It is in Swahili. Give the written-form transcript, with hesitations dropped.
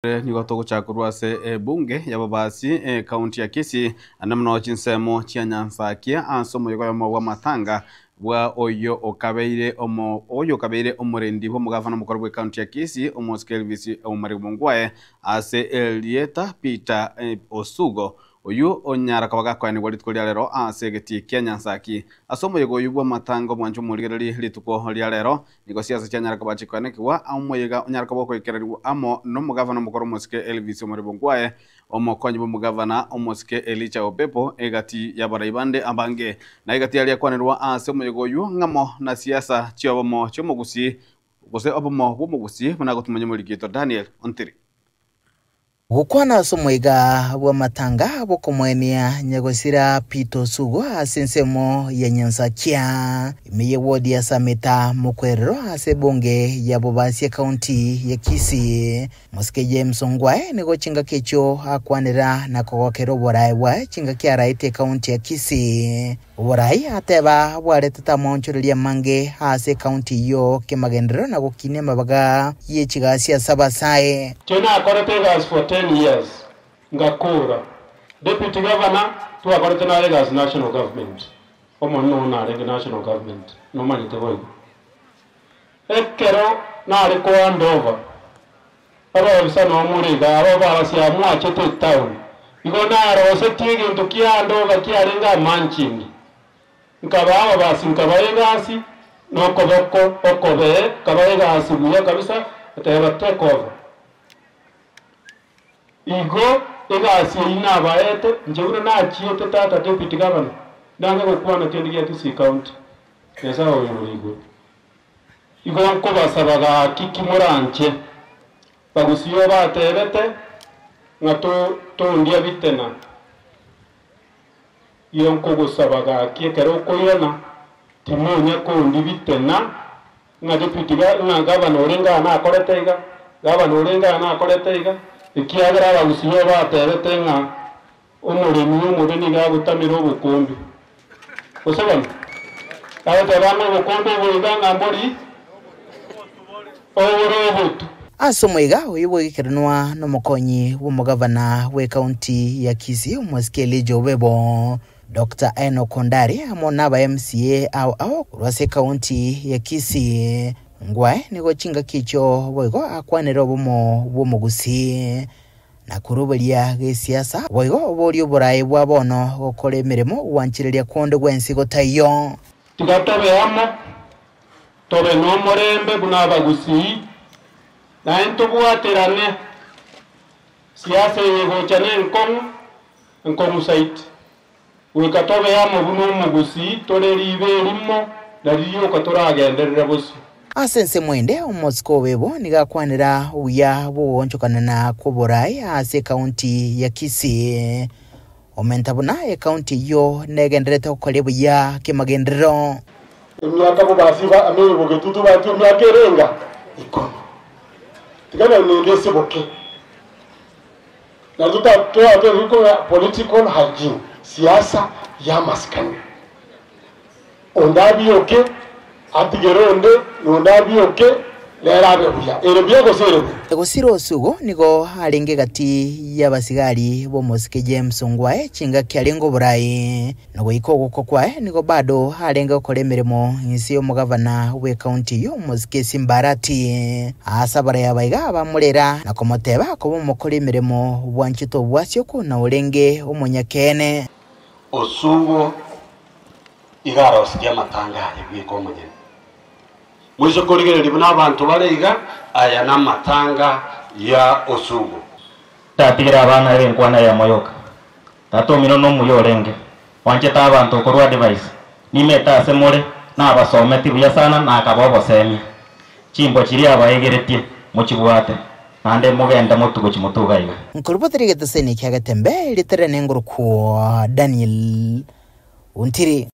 Nigoto guchakurwa ase bunge ya babasi kaunti ya Kisii anamno chinsemo chia Nyansakia ansomo yomo wa matanga bwa oyo okabeire omurendi bo mugavana mukuru bwa kaunti ya Kisii Elvis Omaribongwae ase Elieta Peter Osugo oyu onyara kabagakwani gwalitiko lya lero ase geti kia Nyansaki asomo yogo matanga mwanju muligereri lituko lya lero niko siasa cha nyara kabachikwanekwa amoyega onyara kabakwekererwa amo no mugavana mukuru Mosike Elvis Omaribongwae omokonyi bo mugavana Mosike Elicha Opepo egati ya baraibande abange na egati ya kwanirwa ase omoyego yu ngamo na siasa chiobomo chomogusi gose obomo bomogusi munagotumanye mulikito Daniel Ontiri gukwana somoiga bwa matanga bokomwenia nyagosira Peter Osugo asensemo ya Nyansakia imiye wodi ya Sameta mukwerero ase bunge ya bobasi kaunti ya Kisii Mosike James Ongwae nigo chinga kecho akwanira na kogokero borai wa chinga kia raite kaunti ya Kisii borai ateba bwareta monchorelia mange ase kaunti yo kemagendero na gukine mabaga ye chigasia sabasae tena akorete for 10 years ngakura deputy governor to akorete na legas national government omo no na national government no mani te boy ekero na re ko andova aba bisa no muriga aba barasia mwachete town igona ro se tigi ntukia andova kia renga manchingi nkaba basi nkabaegasi no koboko okobe kabaegasi muya kabisa ateba take over igo egasi ina baete njewura na chiete tata deputy governor ndanga gukwana tendi ya Kisii county yesa oyurigo igo nko basabaga kikimuranche bagusiyo batebete ngato tondia bitena iyo nko gusabaga kiekero koyona timunya ko ndibitena nga deputy governor orenga na akoreteiga governor orenga na akoreteiga ikiagera bagusiyo baterete nga umuremi umureni ga gutamira obukombe osabana ate bana obukombe bwiganga mbori orobutu asomoiga oyibo gikirinwa no mukonyi w'umugavana we kaunti ya Kisii Mosike Elicha Opepo Dr. Enoch Ondari amona ba MCA au kurwase kaunti ya Kisii Ngwae nigo chinga kicho boigo akwanira bomo bomogusi na kurubelia ge siasa boigo borio borai bwa bono gokore mirimo wanchirelia konde gwensi gotayo tigatobe amo tobe no morembe buna bagusi na ento buaterane siasa yego chane nkomu site wikatobe amo buno mugusi toreribe limo dariyo katoragenderera bosi asense mwende Mosike Opepo nigakwanira uya buonchokana na kuborai ase kaunti ya Kisii omentabuna ya kaunti yo negenderete okole buya kemagendero emyaka bobasiba amiri bogetutu batu myaka erenga ikono tigana ningese boke na tutatoa political hygiene siasa ya maskani ondabi oke atigeronde ondabi oke lerabe buya erebye gosere egosiro Osugo nigo alenge gati ya basigari bo Mosike James Ongwae chinga kyalengo burai nogo ikogoko kwae nigo bado alenge okole mirimo insi yo mugavana we county yo Mosike Simbarati asabara yabaiga abamulera na komoteba ko mukole mirimo bwanchito bwasyo ko na olenge omonyakene Osugo igaro sikia matanga yibiko mujye mwizo koligere libuna abantu bareiga aya na matanga ya Osugo tatigira abana erenkwana ya moyoka tatomino no muyorenge wanje tabantu korwa device nimeta semore na abasometi buya sana na akabobo semya chimbo chiri abayegeretie muchibwate nande mugenda mutugo chimutugaiga nkuruboteri geteseni kyagatembe literane ngurukwa Daniel Ontiri